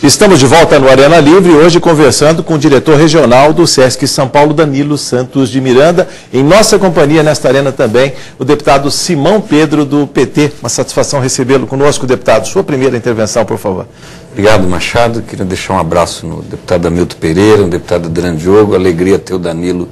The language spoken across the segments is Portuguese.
Estamos de volta no Arena Livre, hoje conversando com o diretor regional do SESC São Paulo, Danilo Santos de Miranda. Em nossa companhia, nesta arena também, o deputado Simão Pedro, do PT. Uma satisfação recebê-lo conosco, deputado. Sua primeira intervenção, por favor. Obrigado, Machado. Queria deixar um abraço no deputado Hamilton Pereira, no deputado Adriano Diogo. Alegria ter o Danilo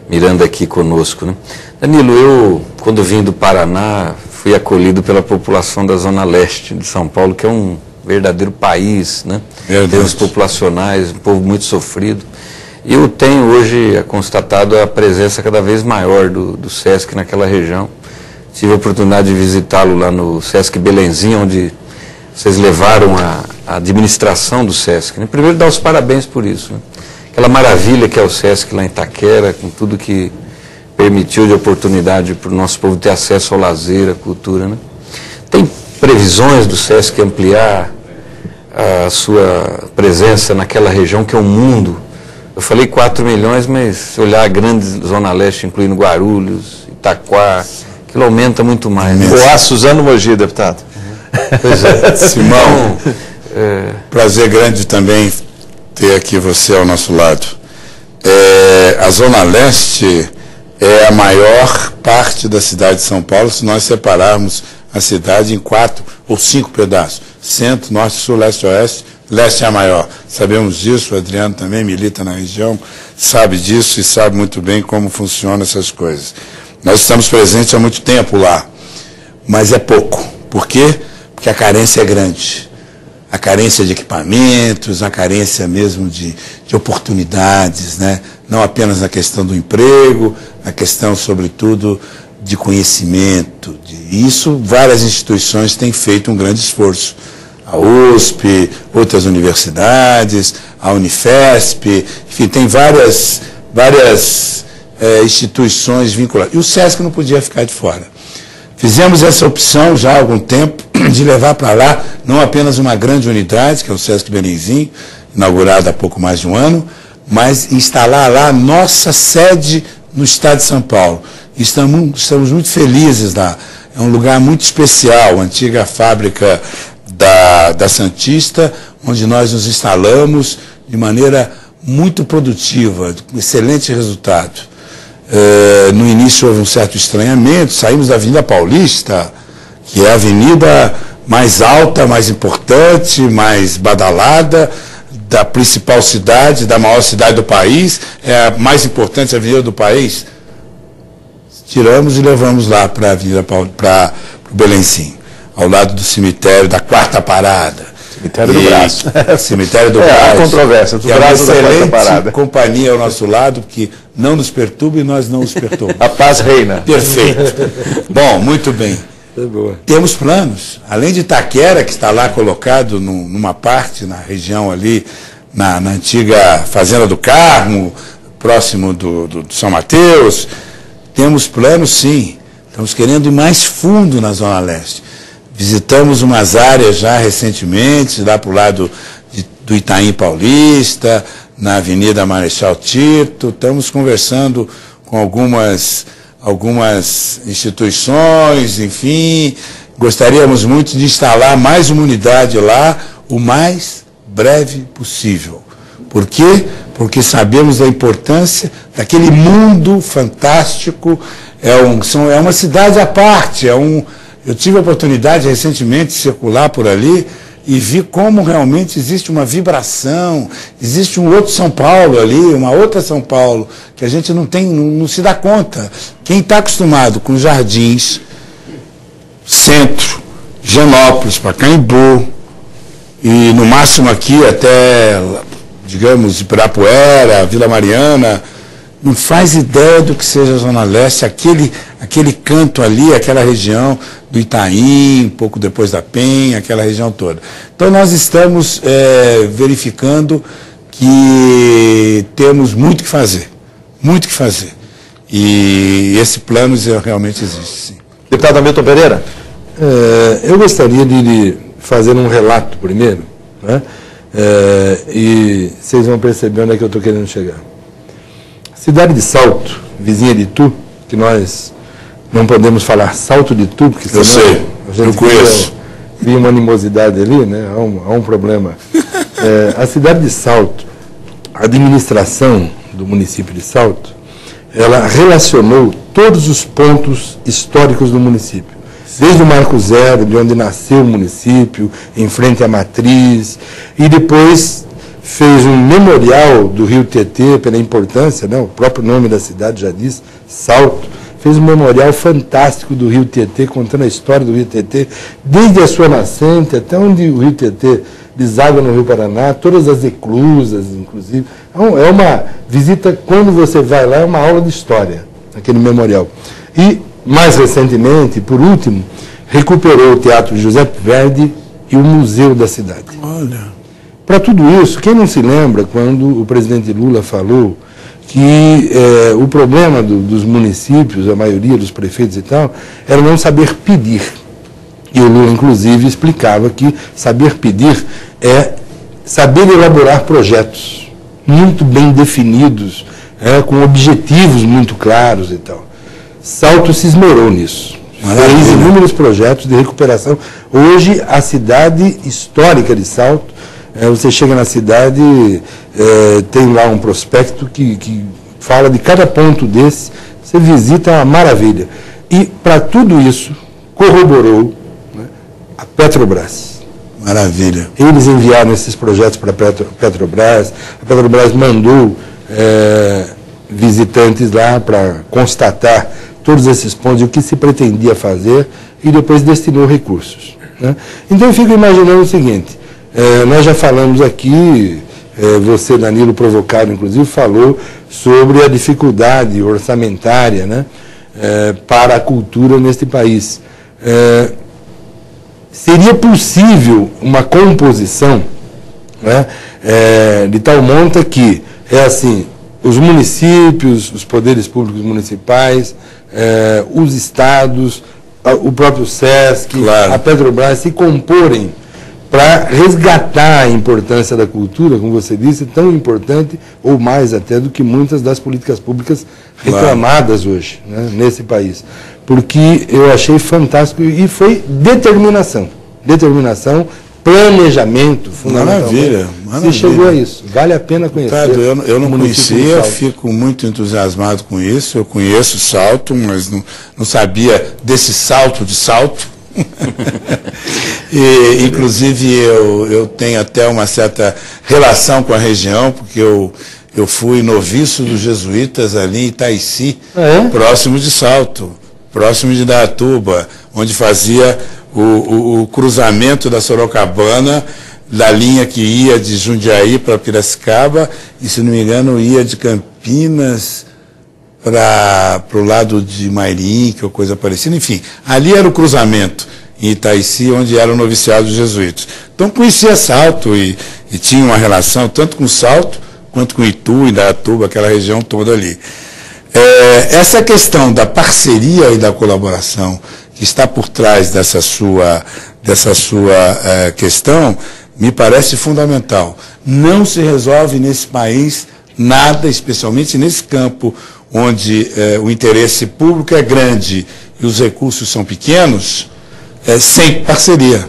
Miranda aqui conosco, né? Danilo, eu, quando vim do Paraná, fui acolhido pela população da Zona Leste de São Paulo, que é um verdadeiro país, né? Em termos populacionais, um povo muito sofrido. E eu tenho hoje constatado a presença cada vez maior do SESC naquela região. Tive a oportunidade de visitá-lo lá no SESC Belenzinho, onde vocês levaram a administração do SESC, né? Primeiro, dar os parabéns por isso, né? Aquela maravilha que é o SESC lá em Itaquera, com tudo que permitiu de oportunidade para o nosso povo ter acesso ao lazer, à cultura, né? Tem previsões do SESC ampliar a sua presença naquela região que é o mundo? Eu falei 4 milhões, mas se olhar a grande Zona Leste, incluindo Guarulhos, Itaquá, aquilo aumenta muito mais, né? Olá, Suzano Mogi, deputado. Pois é. Simão, prazer grande também ter aqui você ao nosso lado. A Zona Leste é a maior parte da cidade de São Paulo, se nós separarmos a cidade em 4 ou 5 pedaços. Centro, norte, sul, leste, oeste. Leste é a maior. Sabemos disso, o Adriano também milita na região, sabe disso e sabe muito bem como funcionam essas coisas. Nós estamos presentes há muito tempo lá, mas é pouco. Por quê? Porque a carência é grande. A carência de equipamentos, a carência mesmo de oportunidades, né? Não apenas na questão do emprego, a questão, sobretudo, de conhecimento. Isso, várias instituições têm feito um grande esforço. A USP, outras universidades, a Unifesp, enfim, tem várias instituições vinculadas. E o SESC não podia ficar de fora. Fizemos essa opção já há algum tempo de levar para lá não apenas uma grande unidade, que é o SESC Belenzinho, inaugurado há pouco mais de um ano, mas instalar lá nossa sede no estado de São Paulo. Estamos muito felizes lá. É um lugar muito especial, a antiga fábrica da Santista, onde nós nos instalamos de maneira muito produtiva, com excelente resultado. No início houve um certo estranhamento, saímos da Avenida Paulista, que é a avenida mais alta, mais importante, mais badalada da principal cidade, da maior cidade do país, é a mais importante avenida do país. Tiramos e levamos lá para a Avenida para o Belenzinho, ao lado do cemitério da Quarta Parada. Cemitério do Braço. Cemitério do Braço. A controvérsia, do Braço da Quarta Parada. Companhia ao nosso lado, que não nos perturba e nós não os perturbamos. A paz reina. Perfeito. Bom, muito bem. Boa. Temos planos, além de Itaquera, que está lá colocado numa parte, na região ali, na antiga Fazenda do Carmo, próximo do São Mateus. Temos planos, sim. Estamos querendo ir mais fundo na Zona Leste. Visitamos umas áreas já recentemente, lá para o lado do Itaim Paulista, na Avenida Marechal Tito. Estamos conversando com algumas instituições, enfim. Gostaríamos muito de instalar mais uma unidade lá o mais breve possível. Por quê? Porque sabemos da importância daquele mundo fantástico. É uma cidade à parte. Eu tive a oportunidade recentemente de circular por ali e vi como realmente existe uma vibração, existe um outro São Paulo ali, uma outra São Paulo, que a gente não se dá conta. Quem está acostumado com Jardins, Centro, Higienópolis, Pacaembu, e no máximo aqui até, digamos, Ibirapuera, Vila Mariana, não faz ideia do que seja a Zona Leste, aquele canto ali, aquela região do Itaim, um pouco depois da Penha, aquela região toda. Então nós estamos verificando que temos muito que fazer, muito que fazer. E esse plano realmente existe, sim. Deputado Hamilton Pereira. Eu gostaria de fazer um relato primeiro, né? E vocês vão perceber onde é que eu estou querendo chegar. Cidade de Salto, vizinha de Itu, que nós não podemos falar Salto de Tu, porque senão eu sei, eu conheço. Cria uma animosidade ali, né? Há um problema. A cidade de Salto, a administração do município de Salto, ela relacionou todos os pontos históricos do município. Desde o Marco Zero, de onde nasceu o município, em frente à Matriz, e depois fez um memorial do Rio Tietê, pela importância, né? O próprio nome da cidade já diz, Salto. Fez um memorial fantástico do Rio Tietê, contando a história do Rio Tietê, desde a sua nascente até onde o Rio Tietê deságua no Rio Paraná, todas as eclusas, inclusive. É uma visita, quando você vai lá, é uma aula de história, aquele memorial. E, mais recentemente, por último, recuperou o Teatro Giuseppe Verdi e o Museu da Cidade. Olha. Para tudo isso, quem não se lembra quando o presidente Lula falou que o problema dos municípios, a maioria dos prefeitos e tal, era não saber pedir. E o Lula, inclusive, explicava que saber pedir é saber elaborar projetos muito bem definidos, com objetivos muito claros e tal. Salto se esmerou nisso. Fez inúmeros projetos de recuperação. Hoje, a cidade histórica de Salto, você chega na cidade, tem lá um prospecto que fala de cada ponto desse, você visita, uma maravilha. E, para tudo isso, corroborou, né, a Petrobras. Maravilha. Eles enviaram esses projetos para a Petrobras mandou visitantes lá para constatar todos esses pontos e o que se pretendia fazer, e depois destinou recursos, né? Então eu fico imaginando o seguinte, nós já falamos aqui, você, Danilo, provocado, inclusive, falou sobre a dificuldade orçamentária, né, para a cultura neste país. Seria possível uma composição, né, de tal monta que, assim, os municípios, os poderes públicos municipais, os estados, o próprio SESC, claro, a Petrobras se comporem para resgatar a importância da cultura, como você disse, tão importante ou mais até do que muitas das políticas públicas reclamadas hoje, né, nesse país. Porque eu achei fantástico e foi determinação, planejamento, fundamentalmente. Maravilha, maravilha. Se chegou a isso, vale a pena conhecer. Ricardo, eu não conhecia, fico muito entusiasmado com isso. Eu conheço Salto, mas não sabia desse salto de Salto. E, inclusive, eu tenho até uma certa relação com a região, porque eu fui noviço dos jesuítas ali em Itaici, próximo de Salto, próximo de Indaiatuba, onde fazia o cruzamento da Sorocabana, da linha que ia de Jundiaí para Piracicaba, e, se não me engano, ia de Campinas para o lado de Mairim, ou coisa parecida. Enfim, ali era o cruzamento em Itaici, onde era o noviciado dos jesuítas. Então conhecia Salto e tinha uma relação tanto com Salto quanto com Itu, Indaiatuba, aquela região toda ali. Essa questão da parceria e da colaboração que está por trás dessa sua questão me parece fundamental. Não se resolve nesse país nada, especialmente nesse campo onde o interesse público é grande e os recursos são pequenos, sem parceria.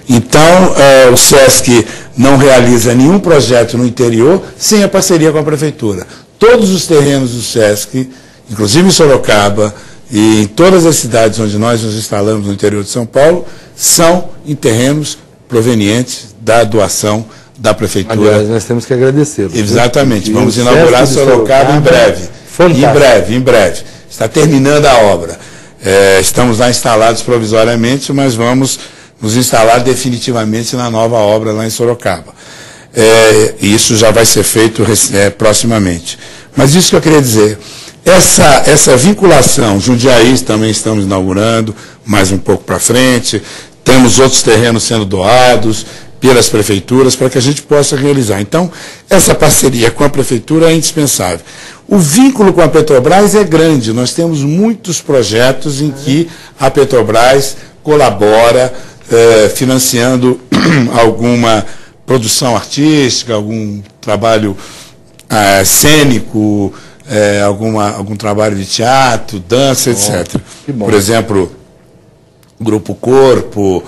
Então, o SESC não realiza nenhum projeto no interior sem a parceria com a prefeitura. Todos os terrenos do SESC, inclusive em Sorocaba e em todas as cidades onde nós nos instalamos no interior de São Paulo, são em terrenos provenientes da doação da prefeitura. Aliás, nós temos que agradecê-lo. Exatamente. Vamos inaugurar Sorocaba em breve. Fantástico. Em breve. Está terminando a obra. Estamos lá instalados provisoriamente, mas vamos nos instalar definitivamente na nova obra lá em Sorocaba. Isso já vai ser feito proximamente. Mas isso que eu queria dizer, essa vinculação, Jundiaí também estamos inaugurando, mais um pouco para frente, temos outros terrenos sendo doados pelas prefeituras para que a gente possa realizar. Então, essa parceria com a prefeitura é indispensável. O vínculo com a Petrobras é grande, nós temos muitos projetos em que a Petrobras colabora, financiando alguma produção artística, algum trabalho cênico, algum trabalho de teatro, dança, etc. Por exemplo, o Grupo Corpo,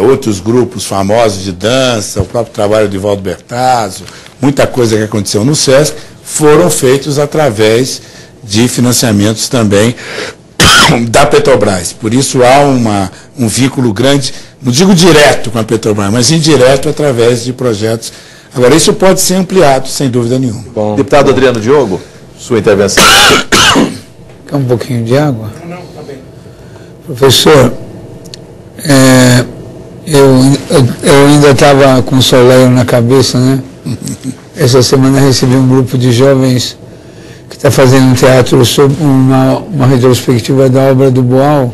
outros grupos famosos de dança, o próprio trabalho de Valdo Bertazzo, muita coisa que aconteceu no SESC, foram feitos através de financiamentos também da Petrobras. Por isso há um vínculo grande, não digo direto com a Petrobras, mas indireto através de projetos. Agora, isso pode ser ampliado, sem dúvida nenhuma. Deputado Adriano Diogo, sua intervenção. Quer um pouquinho de água? Não, está bem. Professor, eu ainda estava com o soleiro na cabeça, né? Essa semana recebi um grupo de jovens que está fazendo um teatro sobre uma retrospectiva da obra do Boal.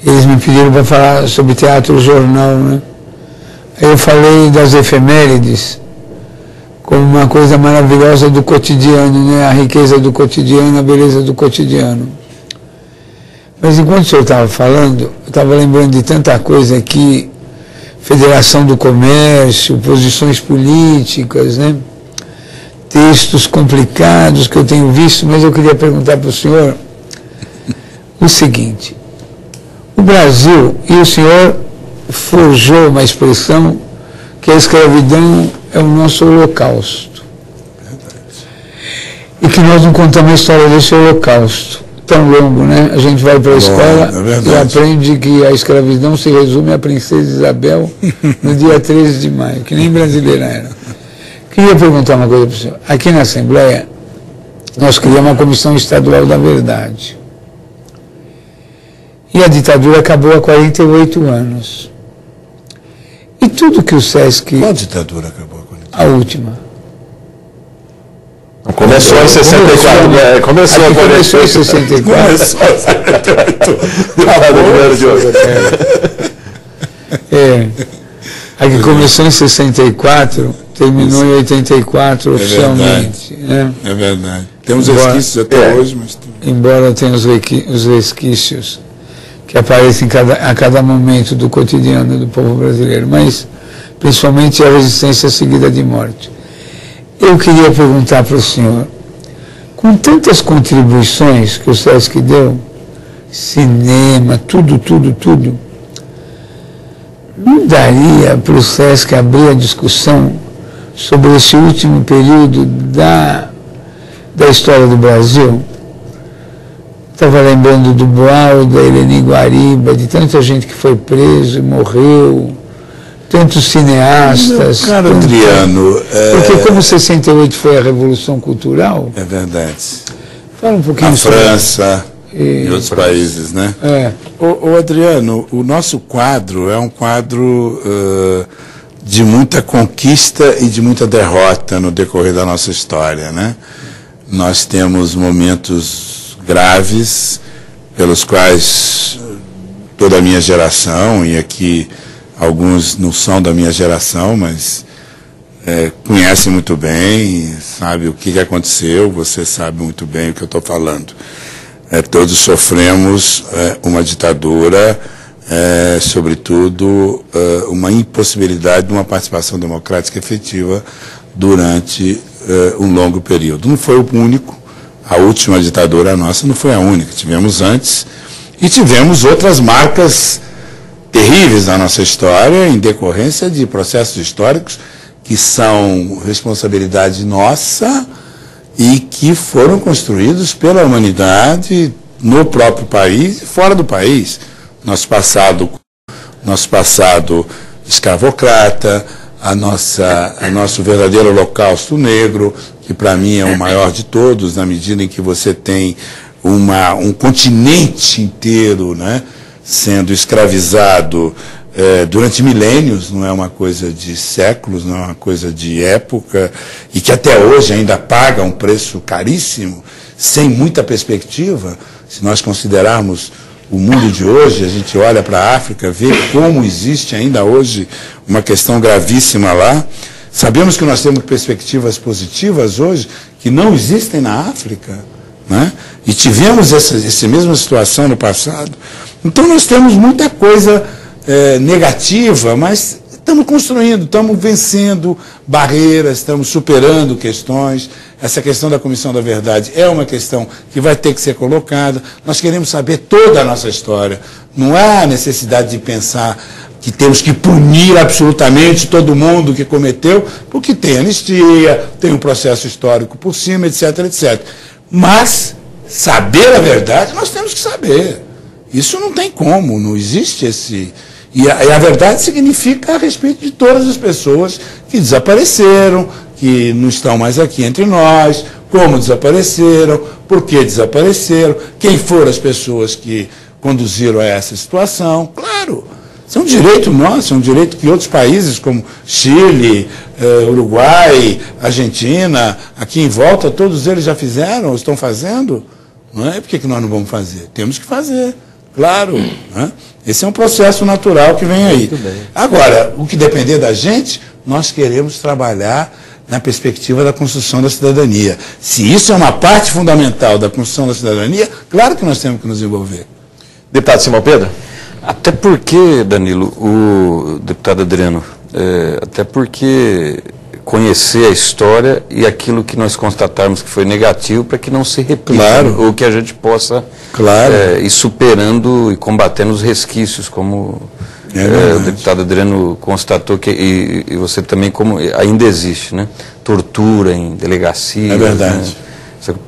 Eles me pediram para falar sobre teatro jornal, né? Aí eu falei das efemérides como uma coisa maravilhosa do cotidiano, né? A riqueza do cotidiano, a beleza do cotidiano. Mas enquanto o senhor estava falando, eu estava lembrando de tanta coisa aqui, Federação do Comércio, posições políticas, né? Textos complicados que eu tenho visto, mas eu queria perguntar para o senhor o seguinte: o Brasil, e o senhor forjou uma expressão que a escravidão é o nosso holocausto. E que nós não contamos a história desse holocausto tão longo, né? A gente vai para a escola e aprende que a escravidão se resume à princesa Isabel no dia 13 de maio, que nem brasileira era. Queria perguntar uma coisa para o senhor. Aqui na Assembleia, nós criamos a Comissão Estadual da Verdade. E a ditadura acabou há 48 anos. E tudo que o SESC... Qual ditadura acabou há 48 anos? A última. Começou em 64. Começou em 64. A que começou em 64, terminou em 84 oficialmente. É verdade. Temos resquícios até hoje, mas... Embora tenha os resquícios que aparecem a cada momento do cotidiano do povo brasileiro, mas principalmente a resistência seguida de morte. Eu queria perguntar para o senhor, com tantas contribuições que o SESC deu, cinema, tudo, não daria para o SESC abrir a discussão sobre esse último período da história do Brasil? Estava lembrando do Boal, da Eleni Guariba, de tanta gente que foi preso e morreu, tantos cineastas. Cara, Adriano... Porque como 68 foi a Revolução Cultural... É verdade. Fala um pouquinho a França e outros países, né? Ô Adriano, o nosso quadro é um quadro de muita conquista e de muita derrota no decorrer da nossa história, né? Nós temos momentos graves pelos quais toda a minha geração, e aqui alguns não são da minha geração, mas conhecem muito bem, sabe o que aconteceu, você sabe muito bem o que eu estou falando. Todos sofremos uma ditadura, sobretudo uma impossibilidade de uma participação democrática efetiva durante um longo período. Não foi o único, a última ditadura nossa não foi a única, tivemos antes e tivemos outras marcas terríveis na nossa história em decorrência de processos históricos que são responsabilidade nossa e que foram construídos pela humanidade no próprio país e fora do país. Nosso passado escravocrata, nosso verdadeiro holocausto negro, que para mim é o maior de todos, na medida em que você tem um continente inteiro, né, sendo escravizado durante milênios, não é uma coisa de séculos, não é uma coisa de época, e que até hoje ainda paga um preço caríssimo, sem muita perspectiva. Se nós considerarmos o mundo de hoje, a gente olha para a África, vê como existe ainda hoje uma questão gravíssima lá. Sabemos que nós temos perspectivas positivas hoje que não existem na África, né? E tivemos essa mesma situação no passado. Então nós temos muita coisa negativa, mas estamos construindo, estamos vencendo barreiras, estamos superando questões. Essa questão da Comissão da Verdade é uma questão que vai ter que ser colocada. Nós queremos saber toda a nossa história. Não há necessidade de pensar que temos que punir absolutamente todo mundo que cometeu, porque tem anistia, tem um processo histórico por cima, etc, etc. Mas saber a verdade, nós temos que saber. Isso não tem como, não existe esse... E a verdade significa a respeito de todas as pessoas que desapareceram, que não estão mais aqui entre nós, como desapareceram, por que desapareceram, quem foram as pessoas que conduziram a essa situação. Claro, isso é um direito nosso, é um direito que outros países como Chile, Uruguai, Argentina, aqui em volta, todos eles já fizeram, ou estão fazendo. Não é? Por que nós não vamos fazer? Temos que fazer, claro. Né? Esse é um processo natural que vem aí. Agora, o que depender da gente, nós queremos trabalhar na perspectiva da construção da cidadania. Se isso é uma parte fundamental da construção da cidadania, claro que nós temos que nos envolver. Deputado Simão Pedro? Até porque, Danilo, o deputado Adriano, até porque conhecer a história e aquilo que nós constatarmos que foi negativo para que não se repita, claro, ou que a gente possa claro, ir superando e combatendo os resquícios, como o deputado Adriano constatou que, e você também, como ainda existe, né? Tortura em delegacias, é verdade,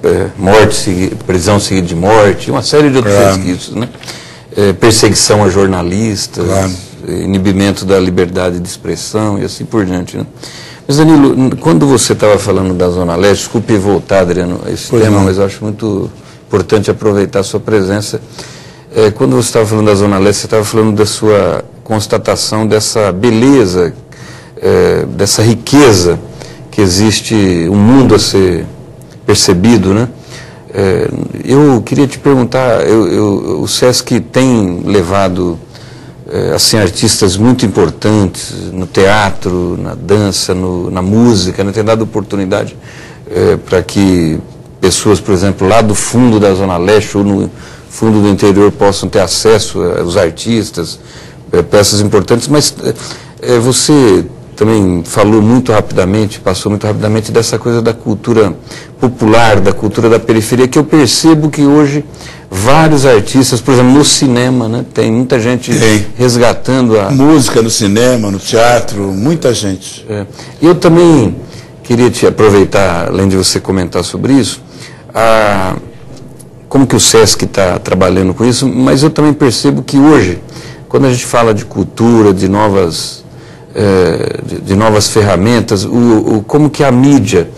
né? Morte, prisão seguida de morte, uma série de outros resquícios, né? Perseguição a jornalistas, inibimento da liberdade de expressão e assim por diante, né? Mas, Danilo, quando você estava falando da Zona Leste, desculpe voltar, Adriano, a esse tema, mas eu acho muito importante aproveitar a sua presença. Quando você estava falando da Zona Leste, você estava falando da sua constatação dessa beleza, dessa riqueza que existe, um mundo a ser percebido, né? Eu queria te perguntar, o SESC tem levado assim, artistas muito importantes no teatro, na dança, na música, né? Tem dado oportunidade para que pessoas, por exemplo, lá do fundo da Zona Leste ou no fundo do interior possam ter acesso aos artistas, peças importantes, mas você também falou muito rapidamente, passou muito rapidamente dessa coisa da cultura popular, da cultura da periferia, que eu percebo que hoje vários artistas, por exemplo, no cinema, né, tem muita gente resgatando a... música no cinema, no teatro, muita gente. Eu também queria te aproveitar, além de você comentar sobre isso, como que o SESC está trabalhando com isso, mas eu também percebo que hoje, quando a gente fala de cultura, de novas ferramentas, como que a mídia,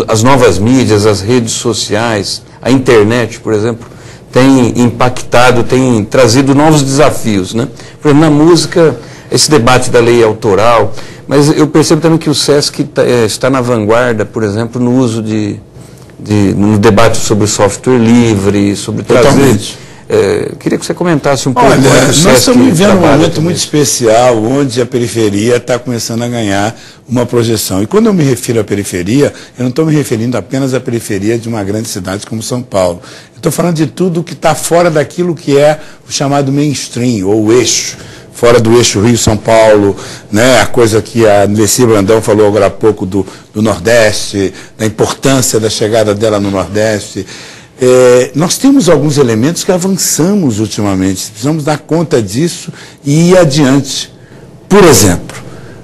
as novas mídias, as redes sociais, a internet, por exemplo, tem impactado, tem trazido novos desafios, né? Por exemplo, na música, esse debate da lei autoral, mas eu percebo também que o SESC está na vanguarda, por exemplo, no uso no debate sobre o software livre, sobre trazer... queria que você comentasse um pouco. Olha, nós estamos vivendo um momento muito especial, onde a periferia está começando a ganhar uma projeção. E quando eu me refiro à periferia, eu não estou me referindo apenas à periferia de uma grande cidade como São Paulo. Eu estou falando de tudo que está fora daquilo que é o chamado mainstream, ou o eixo. Fora do eixo Rio-São Paulo, né, a coisa que a Nessi Brandão falou agora há pouco do Nordeste, da importância da chegada dela no Nordeste. Nós temos alguns elementos que avançamos ultimamente, precisamos dar conta disso e ir adiante. Por exemplo,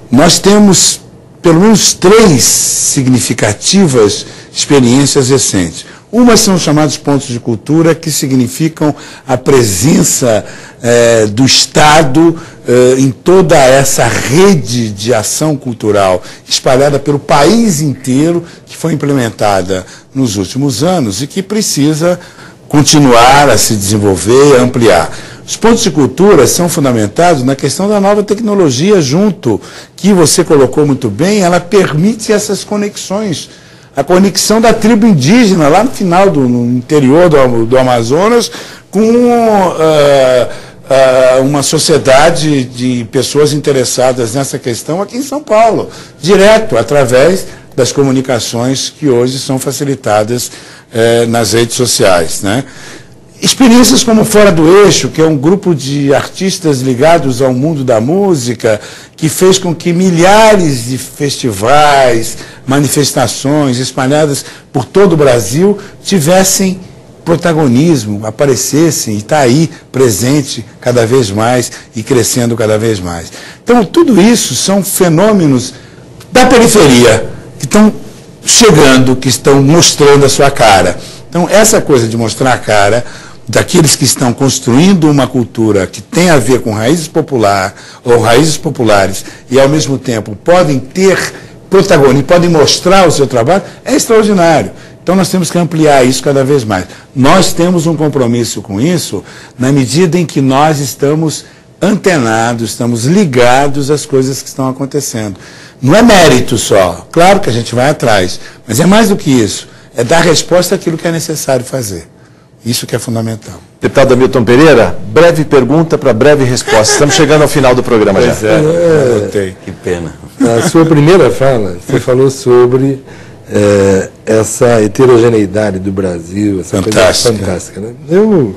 nós temos pelo menos 3 significativas experiências recentes. Uma são os chamados pontos de cultura, que significam a presença do Estado em toda essa rede de ação cultural espalhada pelo país inteiro, que foi implementada nos últimos anos e que precisa continuar a se desenvolver e ampliar. Os pontos de cultura são fundamentados na questão da nova tecnologia junto, que você colocou muito bem, ela permite essas conexões. A conexão da tribo indígena, lá no final, no interior do Amazonas, com uma sociedade de pessoas interessadas nessa questão aqui em São Paulo, direto, através das comunicações que hoje são facilitadas nas redes sociais, né? Experiências como Fora do Eixo, que é um grupo de artistas ligados ao mundo da música, que fez com que milhares de festivais, manifestações espalhadas por todo o Brasil tivessem protagonismo, aparecessem e está aí presente cada vez mais e crescendo cada vez mais. Então, tudo isso são fenômenos da periferia que estão chegando, que estão mostrando a sua cara. Então, essa coisa de mostrar a cara daqueles que estão construindo uma cultura que tem a ver com raízes populares e, ao mesmo tempo, podem ter protagonismo, podem mostrar o seu trabalho, é extraordinário. Então, nós temos que ampliar isso cada vez mais. Nós temos um compromisso com isso na medida em que nós estamos antenados, estamos ligados às coisas que estão acontecendo. Não é mérito só, claro que a gente vai atrás, mas é mais do que isso, é dar resposta àquilo que é necessário fazer. Isso que é fundamental. Deputado Hamilton Pereira, breve pergunta para breve resposta. Estamos chegando ao final do programa já. Que pena. Na sua primeira fala, você falou sobre essa heterogeneidade do Brasil, essa coisa fantástica. Né? Eu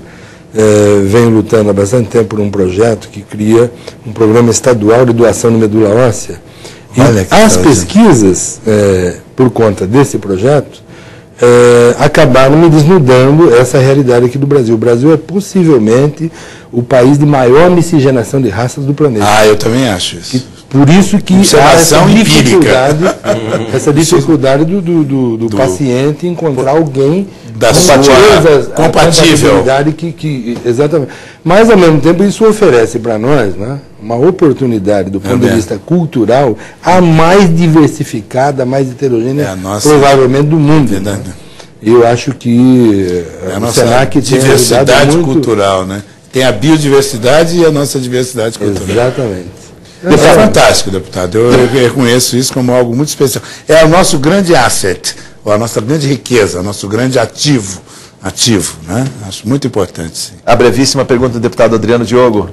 venho lutando há bastante tempo por um projeto que cria um programa estadual de doação de medula óssea. E as pesquisas, por conta desse projeto, acabaram me desnudando essa realidade aqui do Brasil. O Brasil é possivelmente o país de maior miscigenação de raças do planeta. Ah, eu também acho isso. Por isso que há essa dificuldade do paciente encontrar alguém da sua compatível. Exatamente. Mas, ao mesmo tempo, isso oferece para nós, né, uma oportunidade do ponto de vista cultural a mais diversificada, a mais heterogênea, provavelmente, do mundo. Né? Eu acho que a nossa diversidade cultural, né? Tem a biodiversidade e a nossa diversidade cultural. Exatamente. É fantástico, deputado. Eu reconheço isso como algo muito especial. É o nosso grande asset, ou a nossa grande riqueza, o nosso grande ativo, né? Acho muito importante, sim. A brevíssima pergunta do deputado Adriano Diogo,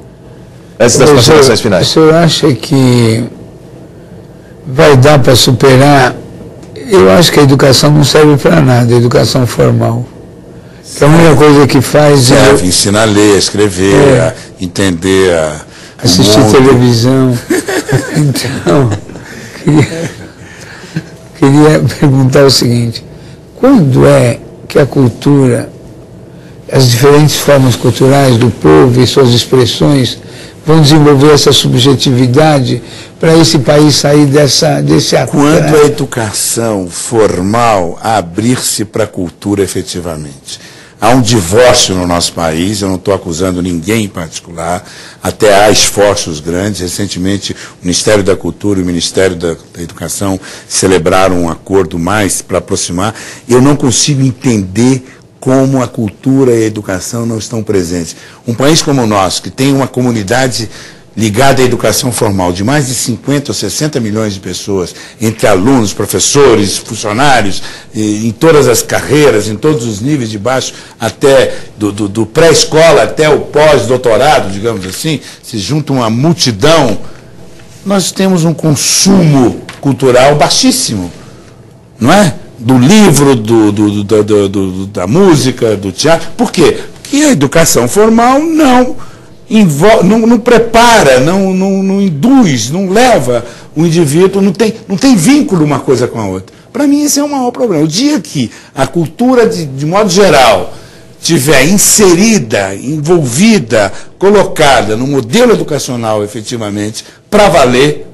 antes das considerações finais. O senhor acha que vai dar para superar? Eu acho que a educação não serve para nada, a educação formal. Que a única coisa que faz serve, ensina a ler, a escrever, a entender assistir televisão. Então, queria perguntar o seguinte: quando é que a cultura, as diferentes formas culturais do povo e suas expressões vão desenvolver essa subjetividade para esse país sair desse atraso? Quando a educação formal abrir-se para a cultura efetivamente. Há um divórcio no nosso país, eu não estou acusando ninguém em particular, até há esforços grandes. Recentemente, o Ministério da Cultura e o Ministério da Educação celebraram um acordo mais para aproximar. Eu não consigo entender como a cultura e a educação não estão presentes. Um país como o nosso, que tem uma comunidade ligada à educação formal de mais de 50 ou 60 milhões de pessoas, entre alunos, professores, funcionários, em todas as carreiras, em todos os níveis de baixo, até do pré-escola até o pós-doutorado, digamos assim, se junta uma multidão. Nós temos um consumo cultural baixíssimo, não é? Do livro, da música, do teatro. Por quê? Porque a educação formal não prepara, não induz, não leva o indivíduo, não tem vínculo uma coisa com a outra. Para mim, esse é o maior problema. O dia que a cultura, de modo geral, estiver inserida, envolvida, colocada no modelo educacional, efetivamente, para valer,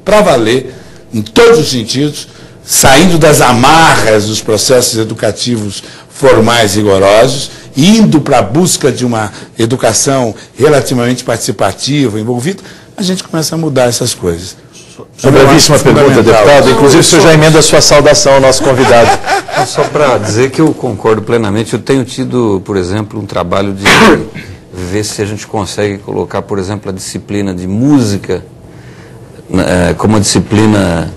em todos os sentidos, saindo das amarras dos processos educativos formais rigorosos, indo para a busca de uma educação relativamente participativa, envolvida, a gente começa a mudar essas coisas. Uma brevíssima pergunta, deputado. Inclusive, o senhor já emenda a sua saudação ao nosso convidado. Só para dizer que eu concordo plenamente. Eu tenho tido, por exemplo, um trabalho de ver se a gente consegue colocar, por exemplo, a disciplina de música como uma disciplina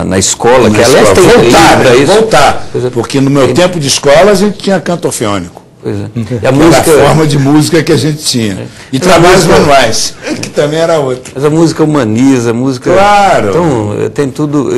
na escola, que aliás tem voltar, porque no meu tempo de escola a gente tinha canto orfeônico. Pois é. E a música, era a forma de música que a gente tinha. E trabalhos manuais, que também era outra. Mas a música humaniza, a música... Claro! Então, tem tudo...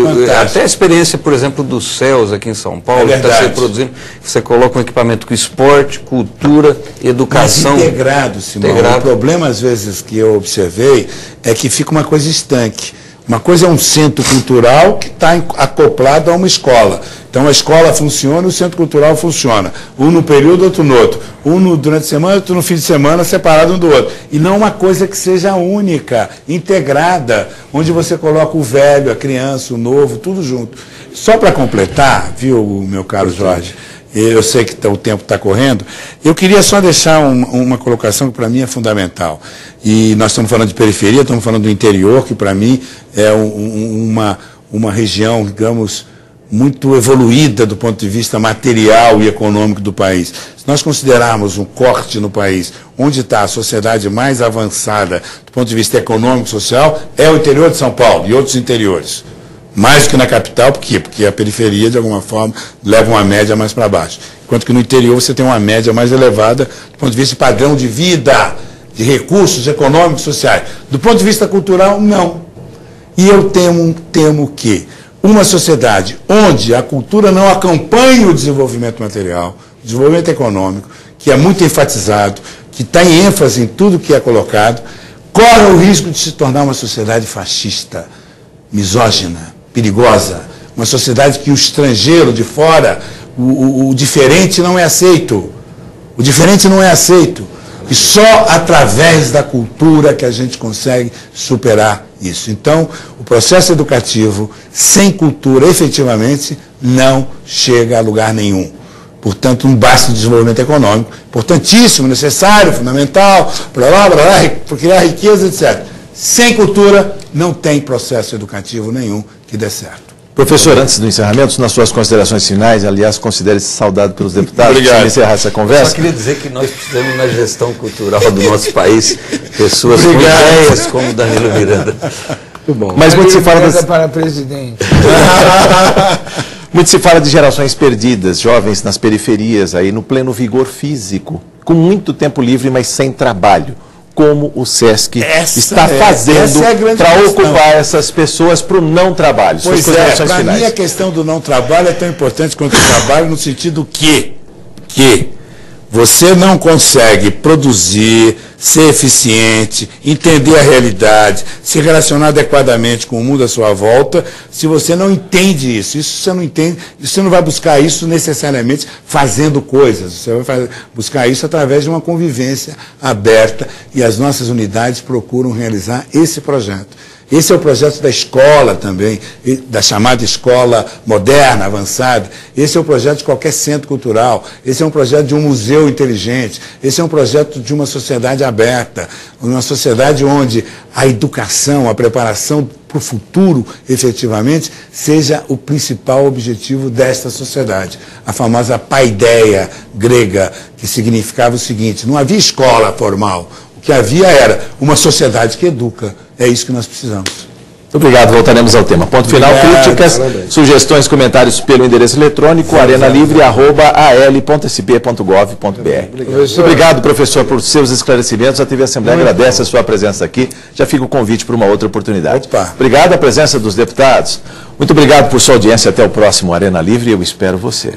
até a experiência, por exemplo, dos CELS aqui em São Paulo, que está se produzindo, você coloca um equipamento com esporte, cultura, educação... Mas integrado, Simão. O problema, às vezes, que eu observei, é que fica uma coisa estanque. Uma coisa é um centro cultural que está acoplado a uma escola. Então a escola funciona e o centro cultural funciona. Um no período, outro no outro. Um durante a semana, outro no fim de semana, separado um do outro. E não uma coisa que seja única, integrada, onde você coloca o velho, a criança, o novo, tudo junto. Só para completar, viu, meu caro Jorge, eu sei que o tempo está correndo, eu queria só deixar uma colocação que para mim é fundamental. E nós estamos falando de periferia, estamos falando do interior, que para mim é uma região, digamos, muito evoluída do ponto de vista material e econômico do país. Se nós considerarmos um corte no país, onde está a sociedade mais avançada do ponto de vista econômico e social, é o interior de São Paulo e outros interiores. Mais do que na capital, por quê? Porque a periferia, de alguma forma, leva uma média mais para baixo. Enquanto que no interior você tem uma média mais elevada do ponto de vista de padrão de vida, de recursos econômicos e sociais. Do ponto de vista cultural, não. E eu temo que uma sociedade onde a cultura não acompanha o desenvolvimento material, o desenvolvimento econômico, que é muito enfatizado, que está em ênfase em tudo que é colocado, corre o risco de se tornar uma sociedade fascista, misógina, perigosa, uma sociedade que o estrangeiro de fora, o diferente não é aceito. O diferente não é aceito. E só através da cultura que a gente consegue superar isso. Então, o processo educativo, sem cultura, efetivamente, não chega a lugar nenhum. Portanto, não basta o desenvolvimento econômico, importantíssimo, necessário, fundamental, para criar riqueza, etc. Sem cultura, não tem processo educativo nenhum que dê certo. Professor, antes do encerramento, nas suas considerações finais, aliás, considere-se saudado pelos deputados. Obrigado. Para encerrar essa conversa. Eu só queria dizer que nós precisamos, na gestão cultural do nosso país, pessoas com ideias como Danilo Miranda. Muito bom. Mas muito se fala para presidente. Muito se fala de gerações perdidas, jovens nas periferias, aí no pleno vigor físico, com muito tempo livre, mas sem trabalho. Como o SESC está fazendo para ocupar essas pessoas para o não trabalho? Pois para mim a questão do não trabalho é tão importante quanto o trabalho, no sentido que você não consegue produzir, ser eficiente, entender a realidade, se relacionar adequadamente com o mundo à sua volta, se você não entende isso. Isso você não entende, você não vai buscar isso necessariamente fazendo coisas, você vai buscar isso através de uma convivência aberta, e as nossas unidades procuram realizar esse projeto. Esse é o projeto da escola também, da chamada escola moderna, avançada. Esse é o projeto de qualquer centro cultural. Esse é um projeto de um museu inteligente. Esse é um projeto de uma sociedade aberta, uma sociedade onde a educação, a preparação para o futuro, efetivamente, seja o principal objetivo desta sociedade. A famosa paideia grega, que significava o seguinte: não havia escola formal. O que havia era uma sociedade que educa. É isso que nós precisamos. Muito obrigado, voltaremos ao tema. Ponto final, críticas, sugestões, comentários pelo endereço eletrônico arenalivre@al.sp.gov.br. Muito obrigado, professor, por seus esclarecimentos. A TV Assembleia agradece a sua presença aqui. Já fica o convite para uma outra oportunidade. Obrigado à presença dos deputados. Muito obrigado por sua audiência. Até o próximo Arena Livre. Eu espero você.